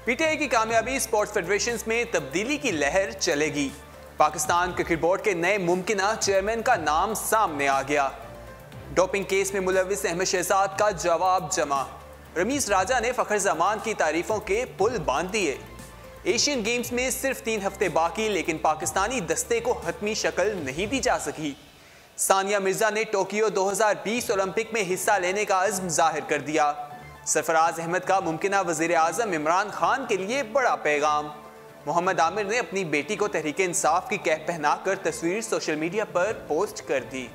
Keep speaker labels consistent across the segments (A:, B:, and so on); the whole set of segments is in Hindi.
A: पीटीआई की कामयाबी, स्पोर्ट्स फेडरेशन में तब्दीली की लहर चलेगी। पाकिस्तान क्रिकेट बोर्ड के नए मुमकिन चेयरमैन का नाम सामने आ गया। डोपिंग केस में मुलविस अहमद शहजाद का जवाब जमा। रमीज राजा ने फखर जमान की तारीफों के पुल बांध दिए। एशियन गेम्स में सिर्फ 3 हफ्ते बाकी, लेकिन पाकिस्तानी दस्ते को हतमी शक्ल नहीं दी जा सकी। सानिया मिर्जा ने टोक्यो 2020 ओलंपिक में हिस्सा लेने का अज़्म जाहिर कर दिया। सरफराज अहमद का मुमकिना वज़ीर आज़म इमरान खान के लिए बड़ा पैगाम। मोहम्मद आमिर ने अपनी बेटी को तहरीक इंसाफ की कैप पहनाकर तस्वीर सोशल मीडिया पर पोस्ट कर दी।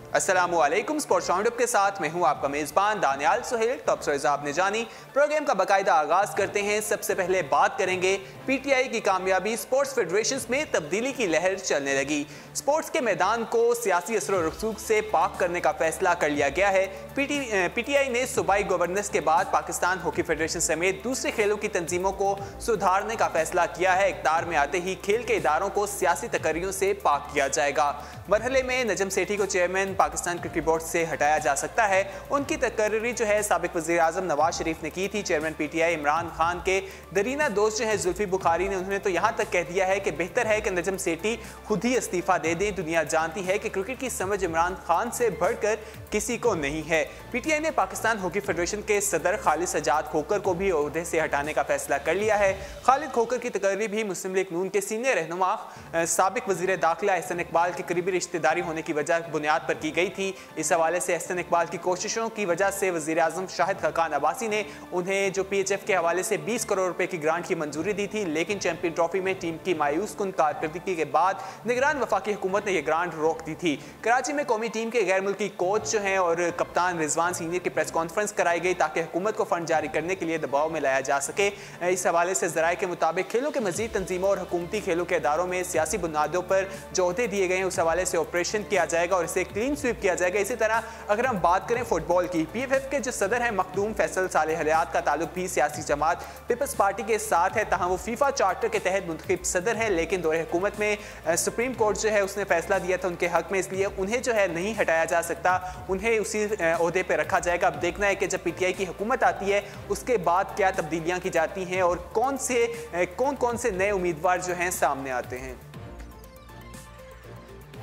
A: अस्सलामुअलैकुम, स्पोर्ट्स राउंडअप के साथ मैं हूं आपका मेज़बान दानियाल सुहेल। टॉप स्टोरीज आपने जानी। प्रोग्राम का बाकायदा आगाज करते हैं। सबसे पहले बात करेंगे पीटीआई की कामयाबी, स्पोर्ट्स फेडरेशन में तब्दीली की लहर चलने लगी। स्पोर्ट्स के मैदान को सियासी असर और रसूख से पाक करने का फैसला कर लिया गया है। पीटीआई ने सूबाई गवर्नेंस के बाद पाकिस्तान हॉकी फेडरेशन समेत दूसरे खेलों की तंजीमों को सुधारने का फैसला किया है। इख्तियार में आते ही खेल के इदारों को सियासी तकर्रियों से पाक किया जाएगा। मरहले में नजम सेठी को चेयरमैन पाकिस्तान क्रिकेट बोर्ड से हटाया जा सकता है। उनकी तकर्री जो है साबिक वज़ीर आज़म नवाज शरीफ ने की थी। चेयरमैन पीटीआई इमरान खान के दरीना दोस्त जो है जुल्फी बुखारी ने उन्होंने तो यहाँ तक कह दिया है कि बेहतर है कि नजम सेठी खुद ही इस्तीफा दे दें। दुनिया जानती है कि क्रिकेट की समझ इमरान खान से बढ़कर किसी को नहीं है। पीटीआई ने पाकिस्तान हॉकी फेडरेशन के सदर खालिद सजाद खोकर को भी ओहदे से हटाने का फैसला कर लिया है। खालिद खोकर की तकर्री भी मुस्लिम लीग नून के सीनियर रहनुमा साबिक वज़ीर दाखिला एहसन इकबाल की करीबी रिश्तेदारी होने की बुनियाद पर की गई थी। इस हवाले से एहसन इकबाल की कोशिशों की वजह से वज़ीर आज़म शाहिद खकान अब्बासी ने उन्हें जो पीएचएफ के हवाले से 20 करोड़ रुपए की ग्रांट की मंजूरी दी थी, लेकिन चैंपियन ट्रॉफी में टीम की मायूस कुन कारकर्दगी के बाद निगरान वफाकी हुकूमत ने यह ग्रांट रोक दी थी। कराची में कौमी टीम के गैर मुल्की कोच जो हैं और कप्तान रिजवान सीनियर की प्रेस कॉन्फ्रेंस कराई गई ताकि हुकूमत को फंड जारी करने के लिए दबाव में लाया जा सके। इस हवाले से ज़राए के मुताबिक खेलों के मजीद तंजीमों और हुकूमती खेलों के इदारों में सियासी बुनियादों पर जो ओहदे दिए गए हैं उस हवाले से ऑपरेशन किया जाएगा और इसे क्लीन स्वीप किया जाएगा। इसी तरह अगर हम बात करें फुटबॉल की, पीएफएफ के जो सदर हैं मखदूम फैसल सालेह हयात का ताल्लुक भी सियासी जमात पीपल्स पार्टी के साथ है। तहाँ वो फीफा चार्टर के तहत मुंतखब सदर है, लेकिन दौरे हुकूमत में सुप्रीम कोर्ट जो है उसने फैसला दिया था उनके हक में, इसलिए उन्हें जो है नहीं हटाया जा सकता, उन्हें उसी ओहदे पर रखा जाएगा। अब देखना है कि जब पीटीआई की हुकूमत आती है उसके बाद क्या तब्दीलियां की जाती हैं और कौन कौन से नए उम्मीदवार जो हैं सामने आते हैं।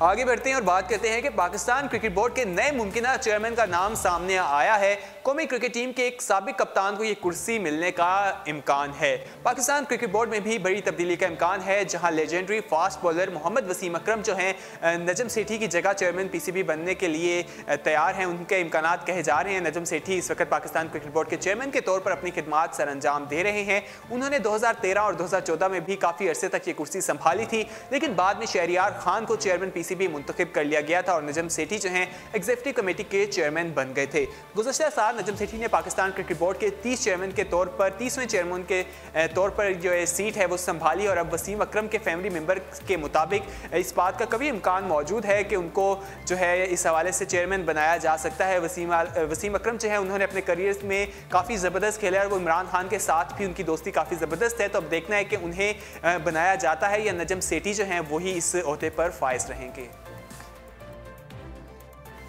A: आगे बढ़ते हैं और बात करते हैं कि पाकिस्तान क्रिकेट बोर्ड के नए मुमकिना चेयरमैन का नाम सामने आया है। कौमी क्रिकेट टीम के एक साबिक कप्तान को यह कुर्सी मिलने का इम्कान है। पाकिस्तान क्रिकेट बोर्ड में भी बड़ी तब्दीली का इम्कान है, जहां legendary fast bowler Mohammad Wasim Akram जो हैं नजम सेठी की जगह चेयरमैन पीसीबी बनने के लिए तैयार हैं। उनके इम्कानात कहे जा रहे हैं। नजम सेठी इस वक्त पाकिस्तान क्रिकेट बोर्ड के चेयरमैन के तौर पर अपनी खिदमात सर अंजाम दे रहे हैं। उन्होंने 2013 और 2014 में भी काफ़ी अरसे तक ये कुर्सी संभाली थी, लेकिन बाद में शहरियार खान को चेयरमैन पीसीबी मुंतखब कर लिया गया था और नजम सेठी जो हैं एग्जीक्यूटिव कमेटी के चेयरमैन बन गए थे। गुज़श्ता साल नजम सेठी ने पाकिस्तान क्रिकेट बोर्ड के 30 चेयरमैन के तौर पर 30वें चेयरमैन के तौर पर जो है सीट है वो संभाली और अब वसीम अकरम के फैमिली मेंबर के मुताबिक इस बात का कभी इम्कान मौजूद है कि उनको जो है इस हवाले से चेयरमैन बनाया जा सकता है। वसीम अकरम जो है उन्होंने अपने करियर में काफ़ी ज़बरदस्त खेला है और वो इमरान खान के साथ भी उनकी दोस्ती काफ़ी ज़बरदस्त है। तो अब देखना है कि उन्हें बनाया जाता है या नजम सेठी जो हैं वही इस ओहदे पर फाइज रहेंगे।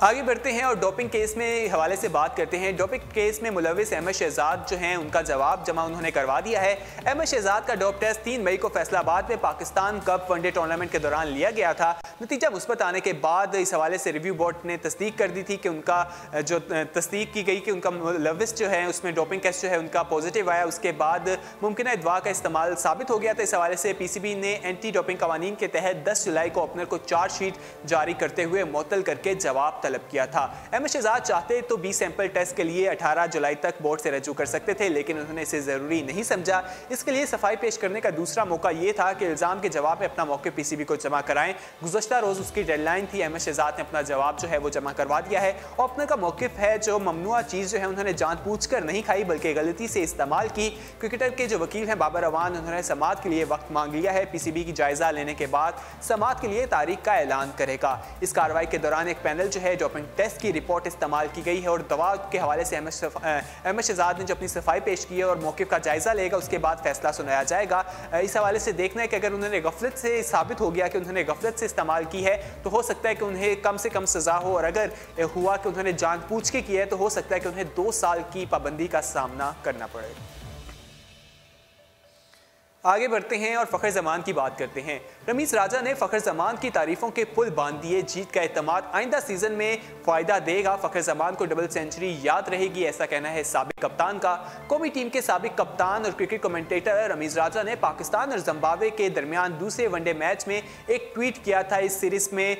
A: आगे बढ़ते हैं और डोपिंग केस में हवाले से बात करते हैं। डोपिंग केस में मुलविस अहमद शहजाद जो हैं उनका जवाब जमा उन्होंने करवा दिया है। अहमद शहजाद का डोप टेस्ट 3 मई को फैसलाबाद में पाकिस्तान कप वनडे टूर्नामेंट के दौरान लिया गया था। नतीजा मुस्बत आने के बाद इस हवाले से रिव्यू बोर्ड ने तस्दीक कर दी थी कि उनका जो तस्दीक की गई कि उनका मुलविस जो है उसमें डोपिंग टेस्ट जो है उनका पॉजिटिव आया। उसके बाद मुमकिन दवा का इस्तेमाल साबित हो गया था। इस हवाले से पीसीबी ने एंटी डोपिंग कवानीन के तहत 10 जुलाई को ओपनर को चार्जशीट जारी करते हुए मुअत्तल करके जवाब तलब किया था। अहमद शहजाद चाहते तो 20 सैंपल टेस्ट के लिए 18 जुलाई तक बोर्ड से रजू कर सकते थे, लेकिन उन्होंने इसे जरूरी नहीं समझा। इसके लिए सफाई पेश करने का दूसरा मौका यह था कि इल्जाम के जवाब में अपना मौके पीसीबी को जमा कराएं। गुज़श्ता रोज उसकी डेडलाइन थी। अहमद शहजाद ने अपना जवाब जो है वो जमा करवा दिया है और अपने का मौकिफ है जो ममनुआ चीज जो है उन्होंने जानबूझ कर नहीं खाई बल्कि गलती से इस्तेमाल की। क्रिकेटर के जो वकील हैं बाबर अवान, उन्होंने समाअत के लिए वक्त मांग लिया है। पीसीबी की जायजा लेने के बाद समाअत के लिए तारीख का ऐलान करेगा। इस कार्रवाई के दौरान एक पैनल जो है डोपिंग टेस्ट की रिपोर्ट इस्तेमाल की गई है और दवा के हवाले से अहमद शहजाद ने जो अपनी सफाई पेश की है और मौके का जायजा लेगा, उसके बाद फैसला सुनाया जाएगा। इस हवाले से देखना है कि अगर उन्होंने गफलत से साबित हो गया कि उन्होंने गफलत से इस्तेमाल की है तो हो सकता है कि उन्हें कम से कम सजा हो, और अगर हुआ कि उन्होंने जानबूझ के किया है तो हो सकता है कि उन्हें 2 साल की पाबंदी का सामना करना पड़े। आगे बढ़ते हैं और फखर जमान की बात करते हैं। रमीज राजा ने फखर जमान की तारीफों के पुल बांध दिए। जीत का एतमाद आइंदा सीजन में फायदा देगा। फखर जमान को डबल सेंचुरी याद रहेगी, ऐसा कहना है साबिक कप्तान का। कौमी टीम के साबिक कप्तान और क्रिकेट कमेंटेटर रमीज राजा ने पाकिस्तान और जिम्बाब्वे के दरमियान दूसरे वनडे मैच में एक ट्वीट किया था। इस सीरीज में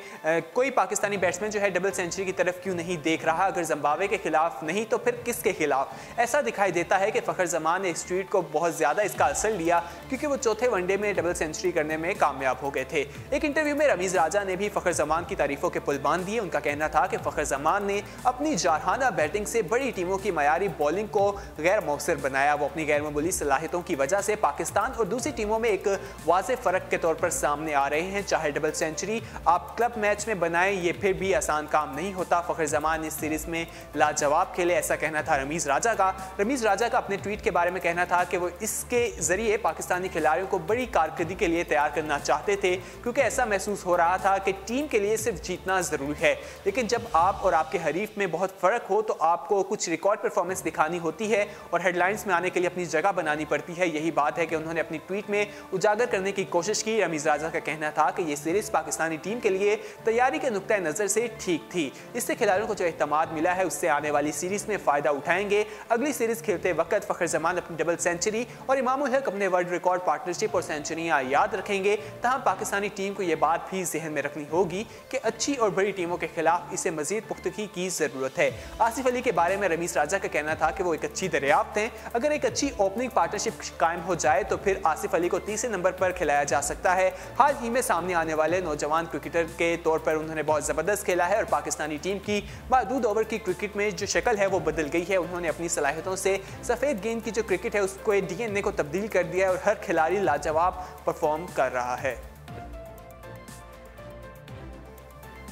A: कोई पाकिस्तानी बैट्समैन जो है डबल सेंचुरी की तरफ क्यों नहीं देख रहा, अगर जिम्बाब्वे के खिलाफ नहीं तो फिर किसके खिलाफ। ऐसा दिखाई देता है कि फखर जमान ने इस ट्वीट को बहुत ज्यादा इसका असर लिया, क्योंकि वो चौथे वनडे में डबल सेंचुरी करने में कामयाब हो गए थे। एक इंटरव्यू में रमीज राजा ने भी फखर जमान की तारीफों के पुल बांध दिए। उनका कहना था कि फखर जमान ने अपनी जारहाना बैटिंग से बड़ी टीमों की मयारी बॉलिंग को गैर मौसर बनाया। वो अपनी गैर मामूली सलाहियतों की वजह से पाकिस्तान और दूसरी टीमों में एक वाज़ेह फर्क के तौर पर सामने आ रहे हैं। चाहे डबल सेंचुरी आप क्लब मैच में बनाएं, ये फिर भी आसान काम नहीं होता। फखर जमान इस सीरीज में लाजवाब खेले, ऐसा कहना था रमीज राजा का। रमीज राजा का अपने ट्वीट के बारे में कहना था कि वो इसके जरिए पाकिस्तानी खिलाड़ियों को बड़ी कारकर्दगी के लिए तैयार करना चाहते थे, क्योंकि ऐसा महसूस हो रहा था कि टीम के लिए सिर्फ जीतना जरूरी है, लेकिन जब आप और आपके हरीफ में बहुत फर्क हो तो आपको कुछ रिकॉर्ड परफॉर्मेंस दिखानी होती है और हेडलाइंस में आने के लिए अपनी जगह बनानी पड़ती है। यही बात है कि उन्होंने अपनी ट्वीट में उजागर करने की कोशिश की। रमीज राजा का कहना था कि यह सीरीज पाकिस्तानी टीम के लिए तैयारी के नुक्ता नजर से ठीक थी। इससे खिलाड़ियों को जो एतमाद मिला है उससे आने वाली सीरीज में फायदा उठाएंगे। अगली सीरीज खेलते वक्त फखर जमान अपनी डबल सेंचुरी और इमामुल हक अपने वर्ल्ड रिकॉर्ड पार्टनरशिप और सेंचुरियां याद रखेंगे। तहम पाकिस्तानी टीम को यह बात भी जहन में रखनी होगी कि अच्छी और बड़ी टीमों के खिलाफ इसे मजीद पुख्तगी की जरूरत है। आसिफ अली के बारे में रमीज राजा का कहना था कि वो एक अच्छी दरियाफ्त हैं। अगर एक अच्छी ओपनिंग पार्टनरशिप कायम हो जाए तो फिर आसिफ अली को तीसरे नंबर पर खिलाया जा सकता है। हाल ही में सामने आने वाले नौजवान क्रिकेटर के तौर पर उन्होंने बहुत जबरदस्त खेला है और पाकिस्तानी टीम की महदूद ओवर की क्रिकेट में जो शक्ल है वो बदल गई है। उन्होंने अपनी सलाहियतों से सफेद गेंद की जो क्रिकेट है उसको डीएनए को तब्दील कर दिया है और हर खिलाड़ी लाजवाब परफॉर्म कर रहा है।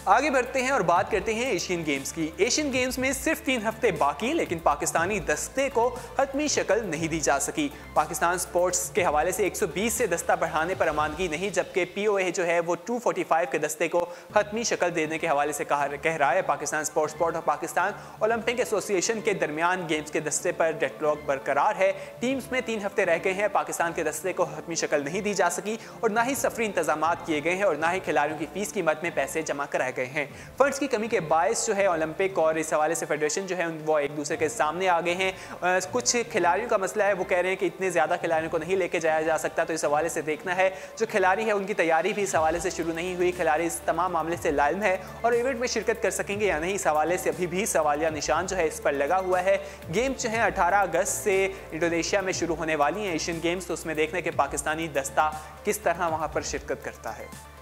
A: आगे बढ़ते हैं और बात करते हैं एशियन गेम्स की। एशियन गेम्स में सिर्फ 3 हफ्ते बाकी, लेकिन पाकिस्तानी दस्ते को हतमी शक्ल नहीं दी जा सकी। पाकिस्तान स्पोर्ट्स के हवाले से 120 से दस्ता बढ़ाने पर अमानगी नहीं, जबकि पीओए जो है वो 245 के दस्ते को हतमी शक्ल देने के हवाले से कह रहा है। पाकिस्तान स्पोर्ट्स बोर्ड और पाकिस्तान ओलंपिक एसोसिएशन के दरमियान गेम्स के दस्ते पर डेडलॉक बरकरार है। टीम्स में 3 हफ्ते रह गए हैं। पाकिस्तान के दस्ते को हतमी शक्ल नहीं दी जा सकी और ना ही सफरी इंतजाम किए गए हैं और ना ही खिलाड़ियों की फीस की मद में पैसे जमा कराए गए हैं। फंड्स की कमी के बायस जो है ओलंपिक और इस हवाले से फेडरेशन जो है वो एक दूसरे के सामने आ गए हैं। कुछ खिलाड़ियों का मसला है, वो कह रहे हैं कि इतने ज़्यादा खिलाड़ियों को नहीं लेके जाया जा सकता, तो इस हवाले से देखना है। जो खिलाड़ी है उनकी तैयारी भी इस हवाले से शुरू नहीं हुई। खिलाड़ी इस तमाम मामले से लाइम है और इवेंट में शिरकत कर सकेंगे या नहीं, इस हवाले से अभी भी सवालिया निशान जो है इस पर लगा हुआ है। गेम्स जो है 18 अगस्त से इंडोनेशिया में शुरू होने वाली हैं एशियन गेम्स, तो उसमें देखने के पाकिस्तानी दस्ता किस तरह वहाँ पर शिरकत करता है।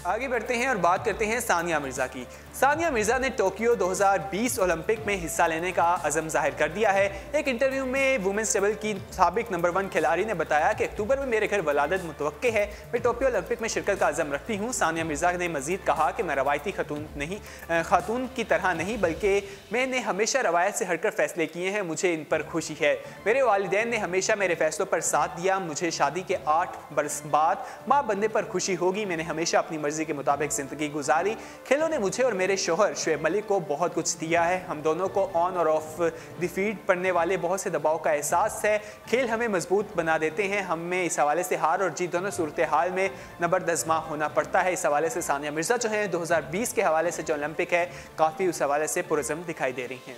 A: आगे बढ़ते हैं और बात करते हैं सानिया मिर्जा की। सानिया मिर्जा ने टोक्यो 2020 ओलंपिक में हिस्सा लेने का अज़म जाहिर कर दिया है। एक इंटरव्यू में वुमेन्स टेबल की साबिक नंबर 1 खिलाड़ी ने बताया कि अक्टूबर में मेरे घर वलादत मुतवक्के है, मैं टोक्यो ओलंपिक में शिरकत का अज़म रखती हूँ। सानिया मिर्जा ने मजीद कहा कि मैं रवायती खातून की तरह नहीं, बल्कि मैंने हमेशा रवायत से हटकर फैसले किए हैं। मुझे इन पर खुशी है। मेरे वालिदैन ने हमेशा मेरे फैसलों पर साथ दिया। मुझे शादी के 8 बरस बाद माँ बनने पर खुशी होगी। मैंने हमेशा अपनी मर्जी के मुताबिक जिंदगी गुजारी। खेलों ने मुझे और मेरे शोहर शुएब मलिक को बहुत कुछ दिया है। हम दोनों को ऑन और ऑफ द फील्ड पड़ने वाले बहुत से दबाव का एहसास है। खेल हमें मजबूत बना देते हैं। हमें इस हवाले से हार और जीत दोनों सूरत हाल में नबरदज़मा होना पड़ता है। इस हवाले से सानिया मिर्जा जो है 2020 के हवाले से जो ओलंपिक है काफ़ी उस हवाले से पुरज़म दिखाई दे रही हैं।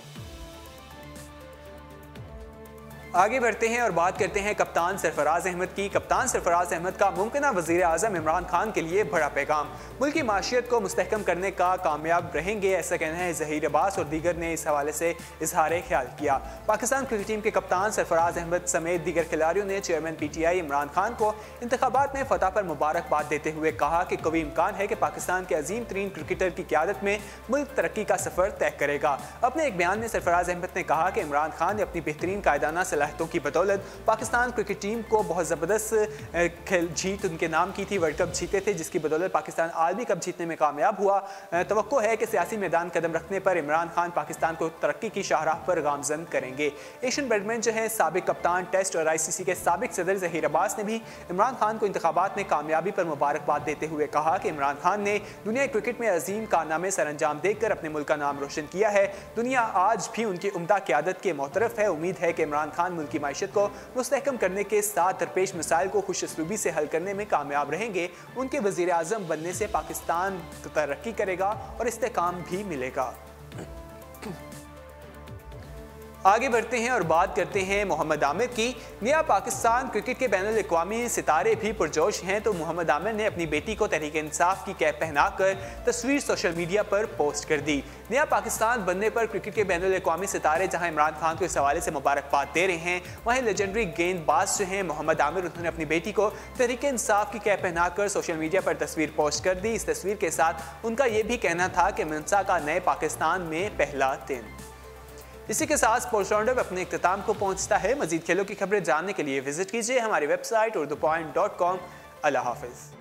A: आगे बढ़ते हैं और बात करते हैं कप्तान सरफराज अहमद की। कप्तान सरफराज अहमद का मुमकिन वज़ीर आज़म इमरान खान के लिए बड़ा पैगाम। मुल्की माशियत को मुस्तहकम करने का कामयाब रहेंगे, ऐसा कहना है ज़हीर अब्बास और दीगर ने इस हवाले से इजहार ख्याल किया। पाकिस्तान क्रिकेट टीम के कप्तान सरफराज अहमद समेत दीगर खिलाड़ियों ने चेयरमैन PTI इमरान खान को इंतखाबात में फतह पर मुबारकबाद देते हुए कहा कि कवी इम्कान है कि पाकिस्तान के अजीम तरीन क्रिकेटर की क़यादत में मुल्क तरक्की का सफ़र तय करेगा। अपने एक बयान में सरफराज अहमद ने कहा कि इमरान खान ने अपनी बेहतरीन कायदाना सलाहियतों की बदौलत पाकिस्तान क्रिकेट टीम को बहुत ज़बरदस्त जीत उनके नाम की थी। वर्ल्ड कप जीते थे, जिसकी बदौलत पाकिस्तान आलमी कप जीतने में कामयाब हुआ। तवक्को है कि सियासी मैदान कदम रखने पर इमरान खान पाकिस्तान को तरक्की की शाहराह पर गामजन करेंगे। एशियन बैडमिंटन जो है साबिक कप्तान, टेस्ट और ICC के साबिक सदर ज़हीर अब्बास ने भी इमरान खान को इंतखाबात में कामयाबी पर मुबारकबाद देते हुए कहा कि इमरान खान ने दुनिया क्रिकेट में अजीम कारनामे सर अंजाम देकर अपने मुल्क का नाम रोशन किया है। दुनिया आज भी उनकी उम्दा क़यादत के मोतरफ है। उम्मीद है कि इमरान खान पाकिस्तान मुल्की मायशत को मुस्तहकम करने के साथ दरपेश मसाइल को खुश असलूबी से हल करने में कामयाब रहेंगे, उनके वज़ीर आज़म बनने से पाकिस्तान तरक्की करेगा और इस्तेहकाम भी मिलेगा। आगे बढ़ते हैं और बात करते हैं मोहम्मद आमिर की। नया पाकिस्तान क्रिकेट के बैनुल अक़वामी सितारे भी पुरजोश हैं, तो मोहम्मद आमिर ने अपनी बेटी को तहरीक इंसाफ की कैप पहनाकर तस्वीर सोशल मीडिया पर पोस्ट कर दी। नया पाकिस्तान बनने पर क्रिकेट के बैनुल अक़वामी सितारे जहां इमरान खान को इस हवाले से मुबारकबाद दे रहे हैं, वहीं लेजेंडरी गेंदबाज जो हैं मोहम्मद आमिर, उन्होंने अपनी बेटी को तहरीक इंसाफ की कैप पहनाकर सोशल मीडिया पर तस्वीर पोस्ट कर दी। इस तस्वीर के साथ उनका यह भी कहना था कि मनसा का नए पाकिस्तान में पहला दिन। इसी के साथ स्पोर्ट्स राउंडअप अपने इख्तिताम को पहुंचता है। मजीद खेलों की खबरें जानने के लिए विजिट कीजिए हमारी वेबसाइट urdupoint.com। अल्लाह हाफिज़।